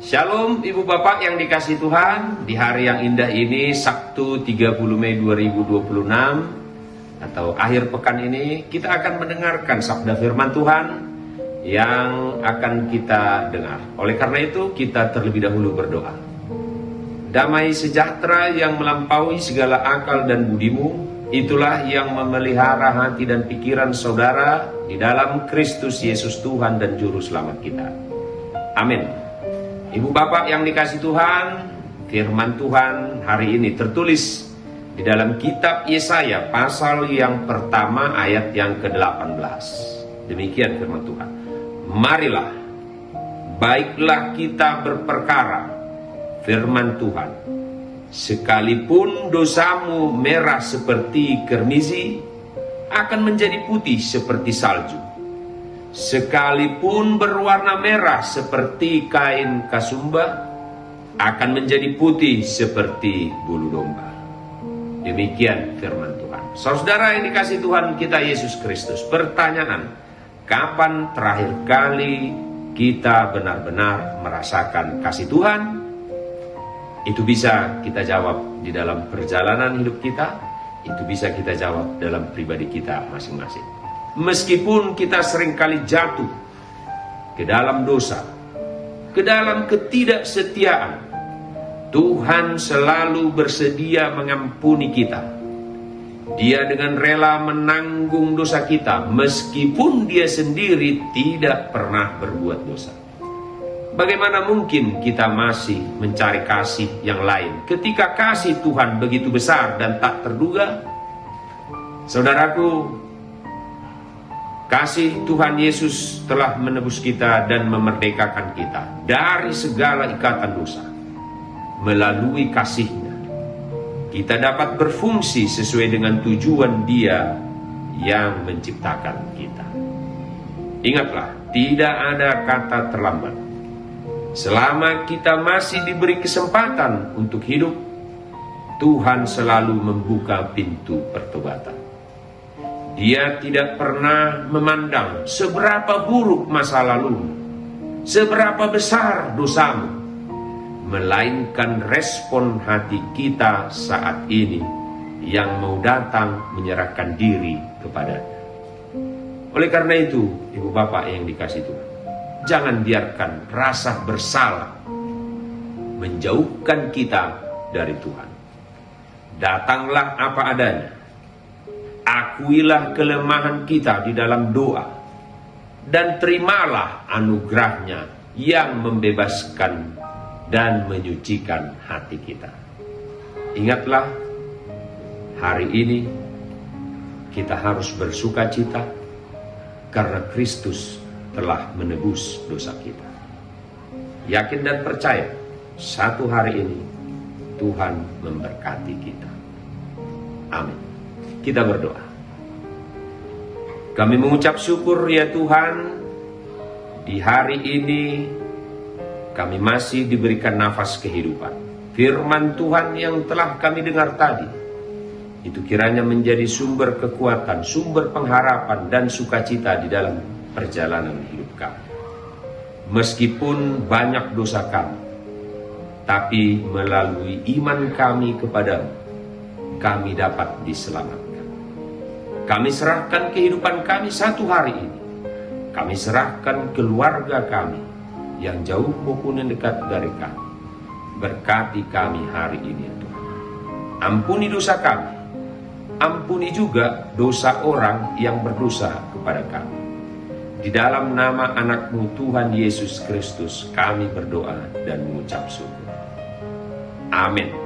Shalom Ibu Bapak yang dikasihi Tuhan. Di hari yang indah ini, Sabtu 30 Mei 2026 atau akhir pekan ini, kita akan mendengarkan sabda firman Tuhan yang akan kita dengar. Oleh karena itu, kita terlebih dahulu berdoa. Damai sejahtera yang melampaui segala akal dan budimu, itulah yang memelihara hati dan pikiran saudara di dalam Kristus Yesus Tuhan dan Juru Selamat kita. Amin. Ibu Bapak yang dikasihi Tuhan, firman Tuhan hari ini tertulis di dalam kitab Yesaya pasal yang pertama ayat yang ke-18. Demikian firman Tuhan. Marilah, baiklah kita berperkara, firman Tuhan. Sekalipun dosamu merah seperti kermizi, akan menjadi putih seperti salju. Sekalipun berwarna merah seperti kain kasumba, akan menjadi putih seperti bulu domba. Demikian firman Tuhan. Saudara yang dikasihi Tuhan kita Yesus Kristus, pertanyaan, kapan terakhir kali kita benar-benar merasakan kasih Tuhan? Itu bisa kita jawab di dalam perjalanan hidup kita, itu bisa kita jawab dalam pribadi kita masing-masing. Meskipun kita seringkali jatuh ke dalam dosa, ke dalam ketidaksetiaan, Tuhan selalu bersedia mengampuni kita. Dia dengan rela menanggung dosa kita, meskipun dia sendiri tidak pernah berbuat dosa. Bagaimana mungkin kita masih mencari kasih yang lain ketika kasih Tuhan begitu besar dan tak terduga? Saudaraku, kasih Tuhan Yesus telah menebus kita dan memerdekakan kita dari segala ikatan dosa. Melalui kasih-Nya, kita dapat berfungsi sesuai dengan tujuan Dia yang menciptakan kita. Ingatlah, tidak ada kata terlambat. Selama kita masih diberi kesempatan untuk hidup, Tuhan selalu membuka pintu pertobatan. Dia tidak pernah memandang seberapa buruk masa lalu, seberapa besar dosamu, melainkan respon hati kita saat ini yang mau datang menyerahkan diri kepadanya. Oleh karena itu, Ibu Bapak yang dikasihi Tuhan, jangan biarkan rasa bersalah menjauhkan kita dari Tuhan. Datanglah apa adanya. Akuilah kelemahan kita di dalam doa, dan terimalah anugerah-Nya yang membebaskan dan menyucikan hati kita. Ingatlah, hari ini kita harus bersuka cita karena Kristus telah menebus dosa kita. Yakin dan percaya, satu hari ini Tuhan memberkati kita. Amin. Kita berdoa. Kami mengucap syukur ya Tuhan, di hari ini kami masih diberikan nafas kehidupan. Firman Tuhan yang telah kami dengar tadi, itu kiranya menjadi sumber kekuatan, sumber pengharapan dan sukacita di dalam perjalanan hidup kami. Meskipun banyak dosa kami, tapi melalui iman kami kepadamu, kami dapat diselamatkan. Kami serahkan kehidupan kami satu hari ini. Kami serahkan keluarga kami yang jauh maupun yang dekat dari kami. Berkati kami hari ini ya Tuhan. Ampuni dosa kami. Ampuni juga dosa orang yang berdosa kepada kami. Di dalam nama anak-Mu Tuhan Yesus Kristus kami berdoa dan mengucap syukur. Amin.